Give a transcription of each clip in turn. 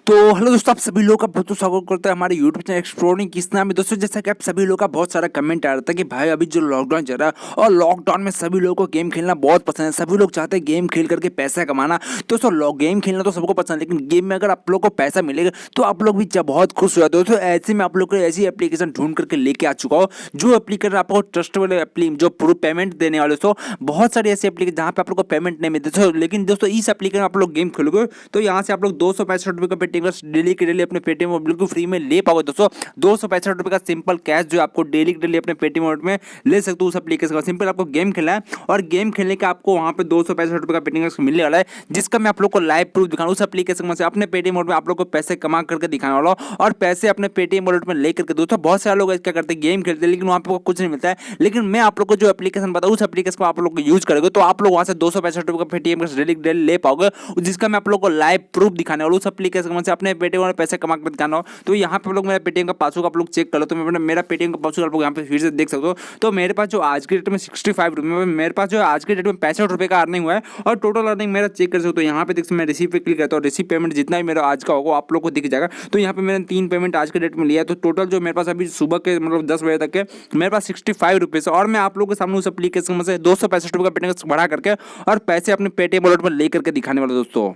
तो हेलो दोस्तों, आप सभी लोग का बहुत बहुत स्वागत करते हैं हमारे यूट्यूब चैनल एक्सप्लोरिंग किस्सा में। दोस्तों जैसा कि आप सभी लोग का बहुत सारा कमेंट आ रहा था कि भाई अभी जो लॉकडाउन चल रहा है और लॉकडाउन में सभी लोगों को गेम खेलना बहुत पसंद है, सभी लोग चाहते हैं गेम खेल करके पैसा कमाना। दोस्तों गेम खेलना तो सबको पसंद है, लेकिन गेम में अगर आप लोग को पैसा मिलेगा तो आप लोग भी बहुत खुश हो जाते हो। दोस्तों ऐसे में आप लोग को ऐसी एप्लीकेशन ढूंढ करके लेके आ चुका हो जो एप्लीकेशन आपको ट्रस्टेबल जो प्रूफ पेमेंट देने वाले। दोस्तों बहुत सारी ऐसी एप्लीकेशन जहाँ पे आप लोग को पेमेंट नहीं मिलती। दोस्तों लेकिन दोस्तों इस एप्लीकेशन में आप लोग गेम खेलोगे तो यहाँ से आप लोग 265 का पेटीएम डेली के डेली अपने पेटीएम वॉलेट बिल्कुल फ्री में ले पाओगे। दोस्तों 265 का सिंपल कैश जो आपको डेली के डेली अपने पेटीएम वॉलेट में ले सकते हो उस एप्लीकेशन का। सिंपल आपको गेम खेलना है और गेम खेलने का आपको वहाँ पे 265 का पेटीएम मिलने वाला है, जिसका मैं आप लोग को लाइव प्रूफ दिखाऊँ। उस एप्लीकेशन में से अपने पेटीएम वॉलेट में आप लोग को पैसे कमा करके दिखाने वाला हूं और पैसे अपने पेटीएम वॉलेट में लेकर के। दोस्तों बहुत सारे लोग क्या करते हैं, गेम खेलते हैं लेकिन वहाँ पे कुछ नहीं मिलता है। लेकिन मैं आप लोग को जो एप्लीकेशन बताऊँ उस एप्लीकेशन को आप लोग यूज करोगे तो आप लोग वहाँ से 265 का पेटीएम डेली डेली ले पाओगे, जिसका मैं आप लोग को लाइव प्रूफ दिखाने वाला हूं। उस एप्लीकेशन से अपने पेटीएम में पैसे कमा कर दिखाना हो। तो यहाँ पे लोग मेरा पेटीएम का पासवर्ड आप लोग चेक कर लो। तो मैं मेरा पेटीएम का पासवर्ड आप लोग यहाँ पे फिर से देख सकते हो। तो मेरे पास जो आज के डेट में 65 रुपये, मेरे पास जो आज के डेट में 65 रुपये का अर्निंग हुआ है और टोटल अर्निंग मेरा चेक कर सकते हो। यहाँ पे देख सकते मैं रिसीव पे क्लिक करता हूँ, रिसीव पेमेंट जितना भी मेरा आज का होगा आप लोग को दिख जाएगा। तो यहाँ पे मैंने 3 पेमेंट आज के डेट में लिया है। तो टोटल जो मेरे पास अभी सुबह के 10 बजे तक के मेरे पास 65 रुपये और मैं आप लोग के सामने उस एप्लीकेशन में से 265 रुपये का पेटीएम बढ़ा करके और पैसे अपने पेटीएम वॉलेट में लेकर के दिखाने वाला दोस्तों।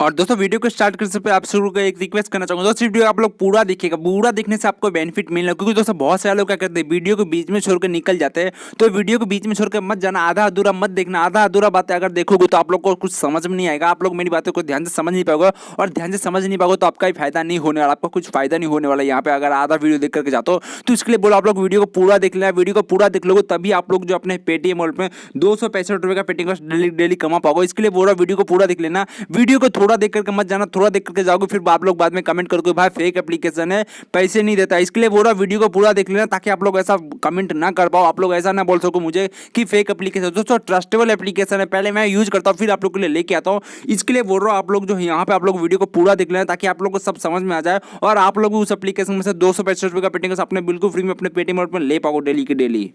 और दोस्तों वीडियो को स्टार्ट करने से पहले आप शुरू को एक रिक्वेस्ट करना चाहूंगा, दोस्तों वीडियो आप लोग पूरा देखिएगा। पूरा देखने से आपको बेनिफिट मिलना, क्योंकि दोस्तों बहुत सारे लोग क्या करते हैं वीडियो को बीच में छोड़कर निकल जाते हैं। तो वीडियो को बीच में छोड़कर मत जाना, आधा अधूरा मत देखना। आधा अधूरा बातें अगर देखोगे तो आप लोग को कुछ समझ में नहीं आएगा, आप लोग मेरी बातों को ध्यान से समझ नहीं पाओगे और ध्यान से समझ नहीं पाओगे तो आपका ही फायदा नहीं होने वाला, आपको कुछ फायदा नहीं होने वाला यहाँ पे अगर आधा वीडियो देख करके जाते हो। तो इसके लिए बोलो आप लोग वीडियो को पूरा देख लेना। वीडियो को पूरा देख लोगे तभी आप लोग जो अपने पेटीएम वॉलेट में 265 रुपये का पेटीएम डेली डेली कमा पाओगे। इसके लिए बोलो वीडियो को पूरा देख लेना, वीडियो को थोड़ा देख करके मत जाना। थोड़ा देख करके जाओगे फिर आप लोग बाद में कमेंट करोगे भाई फेक एप्लीकेशन है, पैसे नहीं देता। इसके लिए बोला वीडियो को पूरा देख लेना ताकि आप लोग ऐसा कमेंट ना कर पाओ, आप लोग ऐसा ना बोल सको मुझे कि फेक एप्लीकेशन। दोस्तों ट्रस्टेबल एप्लीकेशन है, पहले मैं यूज करता हूँ फिर आप लोग के लिए लेके आता हूँ। इसके लिए बोल रहा हूँ आप लोग जो यहाँ पे आप लोग वीडियो को पूरा देख लेना ताकि आप लोग को सब समझ में आ जाए और आप लोग उस एप्लीकेशन में से 265 रुपये का पेटीएम अपने बिल्कुल फ्री में अपने पेटीएम वॉलेट में ले पाओ डेली के डेली।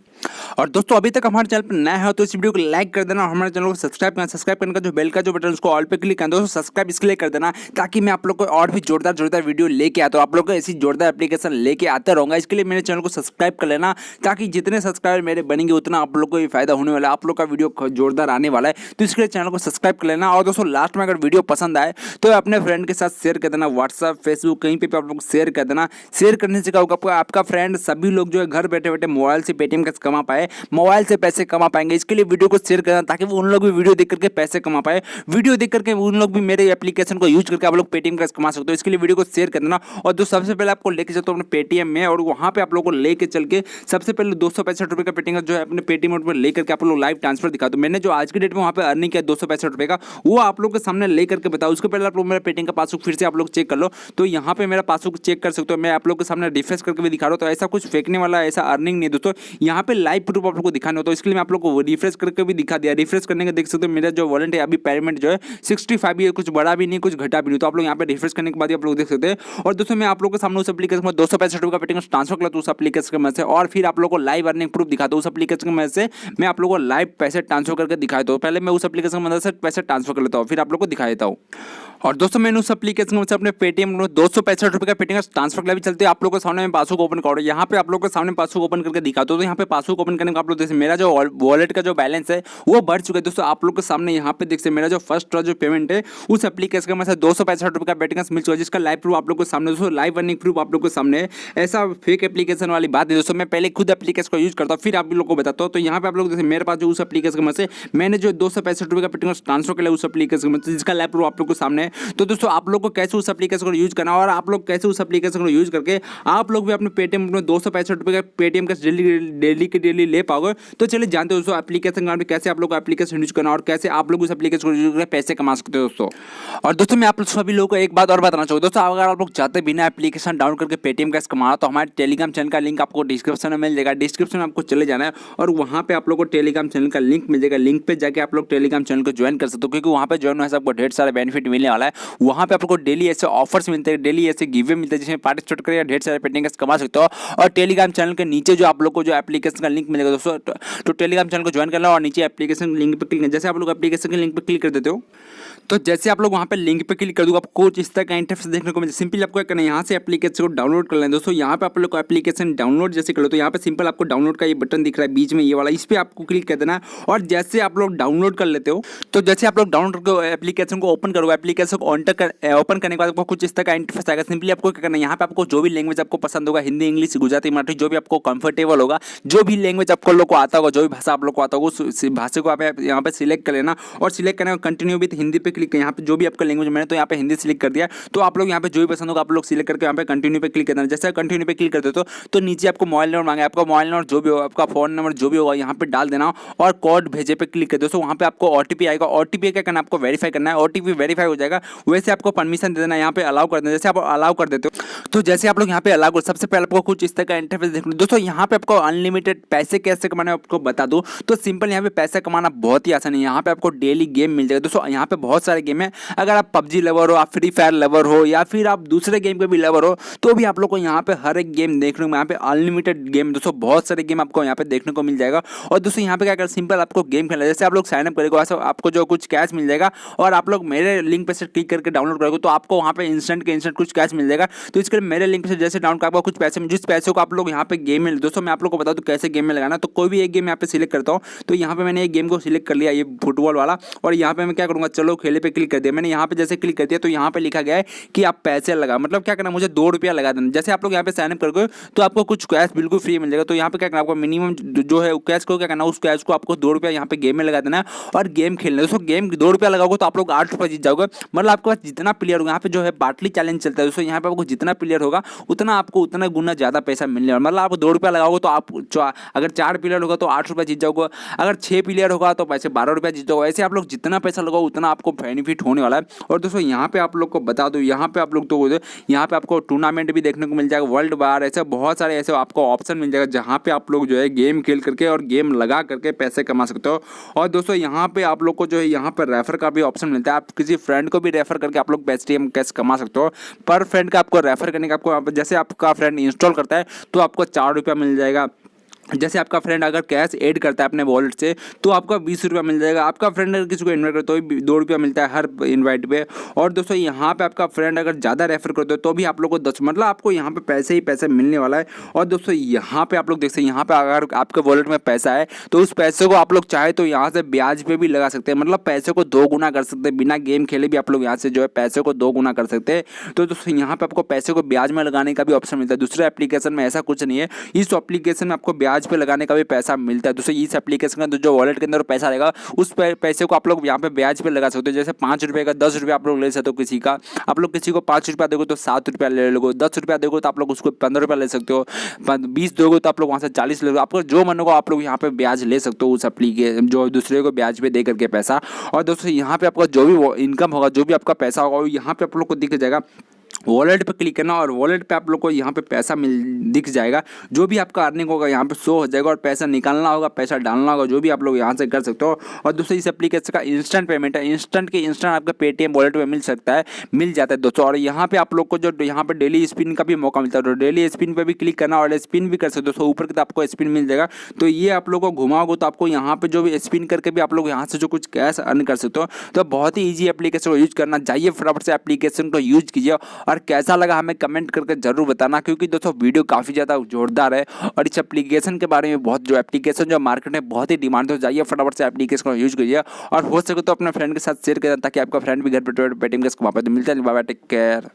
और दोस्तों अभी तक हमारे चैनल पर नया है तो इस वीडियो को लाइक कर देना और हमारे चैनल को सब्सक्राइब करना। सब्सक्राइब करने का जो बेल का जो बटन उसको ऑल पे क्लिक करना। दोस्तों सब्सक्राइब इसके लिए कर देना ताकि मैं आप लोग को और भी जोरदार वीडियो लेके आता हूँ, आप लोग को ऐसी जोरदार एप्लीकेशन लेके आता रहूंगा। इसके लिए मेरे चैनल को सब्सक्राइब कर लेना ताकि जितने सब्सक्राइबर मेरे बनेंगे उतना आप लोग को भी फायदा होने वाला है, आप लोग का वीडियो जोरदार आने वाला है। तो इसके लिए चैनल को सब्सक्राइब कर लेना। और दोस्तों लास्ट में अगर वीडियो पसंद आए तो अपने फ्रेंड के साथ शेयर कर देना, व्हाट्सएप फेसबुक कहीं पे आप लोग शेयर कर देना। शेयर करने से क्या होगा, आपका फ्रेंड सभी लोग जो है घर बैठे बैठे मोबाइल से पेटीएम कैसे कमा पाए, मोबाइल से पैसे कमा पाएंगे। इसके लिए वीडियो को शेयर करना ताकि उन लोग भी वीडियो देख करके पैसे कमा पाए, वीडियो देख करके उन लोग भी मेरे एप्लीकेशन को यूज करके आप लोग पेटीएम कैसे कमा सकते हो। इसके लिए वीडियो को शेयर कर देना। और जो सबसे पहले आपको लेके चलता हूँ अपने पेटीएम में और वहाँ पे आप लोगों को लेके चल के सबसे पहले 265 रुपये का पेटीएम जो है अपने पेटीएम में लेकर के आप लोग लाइव ट्रांसफर दिखा दो। मैंने जो आज के डेट में वहाँ पे अर्निंग किया 265 रुपये का वो आप लोग के सामने लेकर के बताओ। उसके पहले आप लोग मेरा पेटीएम का पासबुक फिर से आप लोग चेक कर लो। तो यहाँ पे मेरा पासबुक चेक कर सकते हो, मैं आप लोग के सामने रिफ्रेश करके भी दिखा रहा हूँ। तो ऐसा कुछ फेंकने वाला ऐसा अर्निंग नहीं दोस्तों, यहाँ पे लाइव प्रूफ आप लोग को दिखाना होता है। इसके लिए मैं आप लोग को रिफ्रेश करके भी दिखा दिया। रिफ्रेश करने के देख सकते हो मेरा जो वॉलेट है अभी पेमेंट जो है 65 ही है, कुछ बड़ा भी नहीं कुछ घटा भी नहीं। तो आप लोग यहाँ पे रिफ्रेश करने के बाद आप लोग देख सकते हैं। और दोस्तों मैं आप लोग के सामने उस एप्लीकेशन में 265 रुपये का पेटीएम ट्रांसफर कर उस एप्लीकेशन में से और फिर आप लोग को लाइव अर्निंग प्रूफ दिखा दो। उस एप्लीकेशन में से मैं आप लोग को लाइव पैसे ट्रांसफर करके दिखाई दो। पहले मैं उस एप्लीकेशन की मदद से पैसे ट्रांसफर कर लेता हूँ फिर आप लोग को दिखा देता हूँ। और दोस्तों मैंने उस एप्लीकेशन में से अपने पेटीएम में 265 रुपये का पेटीएम ट्रांसफर के लिए चलते आप लोग के सामने मैं पासबुक ओपन करो। यहाँ पे आप लोग के सामने पासबुक ओपन करके दिखाता हूँ। तो यहाँ पे पासबुक ओपन करने का आप लोग जैसे मेरा जो वॉलेट का जो बैलेंस है वो बढ़ चुका है। दोस्तों आप लोग के सामने यहाँ पे देखते मेरा जो फर्स्ट जो पेमेंट है उस एप्लीकेशन में से 265 रुपये का पेटीएम मिल चुका है, जिसका लाइव प्रूफ आप लोग के सामने दोस्तों लाइव अर्निंग प्रूफ आप लोग के सामने। ऐसा फेक एप्लीकेशन वाली बात है दोस्तों, मैं पहले खुद एप्लीकेशन को यूज करता हूँ फिर आप लोग को बताता हूँ। तो यहाँ पे आप लोग जैसे मेरे पास जो उस एप्लीकेशन में से मैंने जो 265 रुपये का पेटीएम ट्रांसफर कर लिया उस एप्लीकेशन में जिसका लाइव प्रूफ आप लोग के सामने है। तो दोस्तों आप लोग को कैसे उस एप्लीकेशन को यूज करना और आप लोग कैसे उस एप्लीकेशन को यूज करके आप लोग भी अपने पेटीएम में 265 रुपये का पेटीएम का डेली के डेली ले पाओगे। तो चलिए जानते हो दोस्तों एप्लीकेशन में कैसे आप लोग एप्लीकेशन यूज करना और कैसे आप लोग उस एप्लीकेशन को यूज करके पैसे कमा सकते हो दोस्तों। और दोस्तों मैं आप सभी लोगों को एक बात और बताना चाहूँगा दोस्तों, अगर आप लोग चाहते बिना एप्लीकेशन डाउनलोड करके पेटीएम कैसे कमाना तो हमारे टेलीग्राम चैनल का लिंक आपको डिस्क्रिप्शन में मिल जाएगा। डिस्क्रिप्शन में आपको चले जाना है और वहाँ पे आप लोग को टेलीग्राम चैनल का लिंक मिल जाएगा। लिंक पे जाके आप लोग टेलीग्राम चैनल को ज्वाइन कर सकते हो, क्योंकि वहाँ पे ज्वाइन होने से आपको ढेर सारे बेनिफिट मिलने वाला है। वहाँ पे आपको डेली ऐसे ऑफर्स मिलते हैं, डेली ऐसे गिवे मिलते हैं जिसमें पार्टिसिपेट करिए ढेर सारे पेटीएम कैसे कमा सकते हो। और टेलीग्राम चैनल के नीचे जो आप लोग को जो एप्लीकेशन का लिंक मिलेगा दोस्तों, तो टेलीग्राम चैनल को ज्वाइन करना और नीचे एप्लीकेशन लिंक पर क्लिक, जैसे आप लोग एप्लीकेशन के लिंक पर क्लिक कर देते हो तो जैसे आप लोग वहाँ पे लिंक पे क्लिक कर दो आपको कुछ इस तरह का इंटरफेस देखने को मिले। सिंपली आपको क्या करना है, यहाँ से एप्लीकेशन को डाउनलोड कर लेना है। दोस्तों यहाँ पे आप लोग को एप्लीकेशन डाउनलोड जैसे कर लो तो यहाँ पे सिंपल आपको डाउनलोड का ये बटन दिख रहा है बीच में ये वाला, इस पर आपको क्लिक कर देना है। और जैसे आप लोग डाउनलोड कर लेते हो तो जैसे आप लोग डाउनलोड कर एप्लीकेशन को ओपन करोगे, एप्लीकेशन को ओपन करने के बाद आपको कुछ इस तरह का इंटरफेस आएगा। सिंपली आपको क्या करना है, यहाँ पे आपको जो भी लैंग्वेज आपको पसंद होगा, हिंदी, इंग्लिश, गुजराती, मराठी, जो भी आपको कंफर्टेबल होगा, जो भी लैंग्वेज आपको लोग को आता होगा, जो भी भाषा आप लोग को आता होगा उस भाषा को आप यहाँ पे सिलेक्ट कर लेना। और सिलेक्ट करने का कंटिन्यू विद हिंदी पे क्लिक यहाँ पे जो भी आपका लैंग्वेज मैंने तो यहाँ पे हिंदी सिलेक्ट कर दिया। तो आप लोग यहाँ पे जो भी पसंद होगा आप लोग सिलेक्ट करके यहाँ पे कंटिन्यू पे क्लिक कर देना। जैसे कंटिन्यू पे क्लिक कर देते हो तो नीचे आपको मोबाइल नंबर मांगे, आपका मोबाइल नंबर जो भी होगा, आपका फोन नंबर जो भी होगा यहाँ पे डाल देना और कोड भेजे पे क्लिक कर दो। वहाँ पे आपको ओटीपी आएगा, ओटीपी क्या करना है आपको वेरीफाई करना है। ओटीपी वेरीफाई हो जाएगा वैसे आपको परमिशन दे देना, यहाँ पे अलाउ कर देना। जैसे आप अलाउ कर देते हो तो जैसे आप लोग यहाँ पे अलाउ कर, सबसे पहले आपको कुछ इस तरह का इंटरफेस देखना। दोस्तों यहाँ पे आपको अनलिमिटेड पैसे कैसे कमाने आपको बता दूं तो सिंपल यहाँ पे पैसा कमाना बहुत ही आसान है। यहाँ पे आपको डेली गेम मिल जाएगा। दोस्तों यहाँ पे बहुत सारे गेम है, अगर आप पबजी लवर हो, आप फ्री फायर लवर हो या फिर आप दूसरे गेम के भी लवर हो तो भी आप लोग को यहाँ पे हर एक गेम देखने को, यहाँ पे अनलिमिटेड गेम दोस्तों बहुत सारे गेम आपको यहाँ पे देखने को मिल जाएगा। और दोस्तों यहाँ पे क्या कर सिंपल आपको गेम खेलना, जैसे आप लोग साइन अप करेंगे वैसे आपको जो कुछ कैश मिल जाएगा और आप लोग मेरे लिंक पे से क्लिक करके डाउनलोड करोगे तो आपको वहाँ पे इंस्टेंट के इंस्टेंट कुछ कैश मिल जाएगा। तो इसके लिए मेरे लिंक से जैसे डाउनलोड आपको कुछ पैसे, जिस पैसे को आप लोग यहाँ पे गेम में, दोस्तों मैं आप लोग को बता दूं कैसे गेम में लगाना। तो कोई भी एक गेम यहाँ पे सिलेक्ट करता हूँ तो यहाँ पे मैंने एक गेम को सिलेक्ट कर लिया, ये फुटबॉल वाला, और यहाँ पे मैं क्या करूँगा, चलो खेले पे क्लिक कर दिया। मैंने यहाँ पे जैसे क्लिक कर दिया तो यहाँ पे लिखा गया है कि आप पैसे लगा, मतलब क्या करना, मुझे 2 रुपया लगा देना। जैसे आप लोग यहाँ पे साइन अप करोगे तो आपको कुछ कैश बिल्कुल फ्री मिल जाएगा। तो यहाँ पे क्या करना, आपको मिनिमम जो है कैश को क्या करना, उस कैश को आपको 2 रुपया यहाँ पे गेम में लगा देना और गेम खेलना। दोस्तों गेम 2 रुपया लगाओगे तो आप लोग 8 रुपये जीत जाओगे। मतलब आपके पास जितना प्लेयर होगा, यहाँ पे जो है बाटली चैलेंज चलता है दोस्तों, यहाँ पे आपको जितना प्लेयर होगा उतना आपको उतना गुना ज़्यादा पैसा मिलने वाला। मतलब आप 2 रुपया लगाओगे तो आप अगर 4 प्लेयर होगा तो 8 रुपये जीत जाओगे, अगर 6 प्लेयर होगा तो पैसे 12 रुपये जीत जाओगे। ऐसे आप लोग जितना पैसा लगाओ उतना आपको बेनिफिट होने वाला है। और दोस्तों यहाँ पे आप लोग को बता दो, यहाँ पे आप लोग तो यहाँ पे आपको टूर्नामेंट भी देखने को मिल जाएगा, वर्ल्ड बार, ऐसे बहुत सारे ऐसे आपको ऑप्शन मिल जाएगा जहाँ पे आप लोग जो है गेम खेल करके और गेम लगा करके पैसे कमा सकते हो। और दोस्तों यहाँ पे आप लोग को जो है यहाँ पर रेफर का भी ऑप्शन मिलता है, आप किसी फ्रेंड को भी रेफर करके आप लोग पेटीएम कैश कमा सकते हो। पर फ्रेंड का आपको रेफर करने का आपको, जैसे आपका फ्रेंड इंस्टॉल करता है तो आपको 4 रुपया मिल जाएगा। जैसे आपका फ्रेंड अगर कैश ऐड करता है अपने वॉलेट से तो आपका 20 रुपया मिल जाएगा। आपका फ्रेंड अगर किसी को इन्वाइट करता है तो 2 रुपया मिलता है हर इन्वाइट पे। और दोस्तों यहाँ पे आपका फ्रेंड अगर ज़्यादा रेफर करते हो तो भी आप लोग को 10, मतलब आपको यहाँ पे पैसे ही पैसे मिलने वाला है। और दोस्तों यहाँ पे आप लोग देख सकते हैं, यहाँ पे अगर आपके वॉलेट में पैसा है तो उस पैसे को आप लोग चाहे तो यहाँ से ब्याज पे भी लगा सकते हैं, मतलब पैसे को 2 गुना कर सकते हैं। बिना गेम खेले भी आप लोग यहाँ से जो है पैसे को 2 गुना कर सकते हैं। तो दोस्तों यहाँ पे आपको पैसे को ब्याज में लगाने का भी ऑप्शन मिलता है। दूसरे एप्लीकेशन में ऐसा कुछ नहीं है, इस एप्लीकेशन में आपको ब्याज पे लगाने का भी पैसा मिलता है। दोस्तों इस एप्लीकेशन का जो वॉलेट के अंदर पैसा रहेगा उस पैसे को आप लोग यहाँ पे ब्याज पे लगा सकते हो। जैसे 5 रुपये का 10 रुपये आप लोग ले सकते हो किसी का, आप लोग किसी को 5 रुपया दोगे तो 7 रुपया ले लोगे, 10 रुपया दोगे तो आप लोग उसको 15 रुपया ले सकते हो, 20 दोगे तो आप लोग वहाँ से 40 ले लोगे। आपको जो मन होगा आप लोग यहाँ पे ब्याज ले सकते हो उस एप्लीकेशन, जो दूसरे को ब्याज पे दे करके पैसा। और दोस्तों यहाँ पे आपका जो भी इनकम होगा, जो भी आपका पैसा होगा यहाँ पे आप लोग को दिख जाएगा। वॉलेट पे क्लिक करना और वॉलेट पे आप लोग को यहाँ पे पैसा दिख जाएगा, जो भी आपका अर्निंग होगा यहाँ पे शो हो जाएगा। और पैसा निकालना होगा, पैसा डालना होगा, जो भी आप लोग यहाँ से कर सकते हो। और दूसरी इस एप्लीकेशन का इंस्टेंट पेमेंट है, इंस्टेंट के इंस्टेंट आपका पेटीएम वॉलेट में मिल सकता है, मिल जाता है दोस्तों। और यहाँ पे आप लोग को जो यहाँ पे डेली स्पिन का भी मौका मिलता है, तो डेली स्पिन पे भी क्लिक करना और स्पिन भी कर सकते हो। दोस्तों ऊपर की तो आपको स्पिन मिल जाएगा, तो ये आप लोग को घुमाओगे तो आपको यहाँ पे जो भी स्पिन करके भी आप लोग यहाँ से जो कुछ कैश अर्न कर सकते हो। तो बहुत ही ईजी एप्लीकेशन को यूज करना, जाइए फटाफट से एप्लीकेशन को यूज कीजिए। और कैसा लगा हमें कमेंट करके जरूर बताना, क्योंकि दोस्तों वीडियो काफ़ी ज़्यादा जोरदार है और इस एप्लीकेशन के बारे में बहुत, जो एप्लीकेशन जो मार्केट में बहुत ही डिमांड है, तो जाइए फटाफट से एप्लीकेशन को यूज कीजिए और हो सके तो अपने फ्रेंड के साथ शेयर करें ताकि आपका फ्रेंड भी घर पर पेटीएम कैश कमा पाए। तो मिलते हैं, बाय बाय, टेक केयर।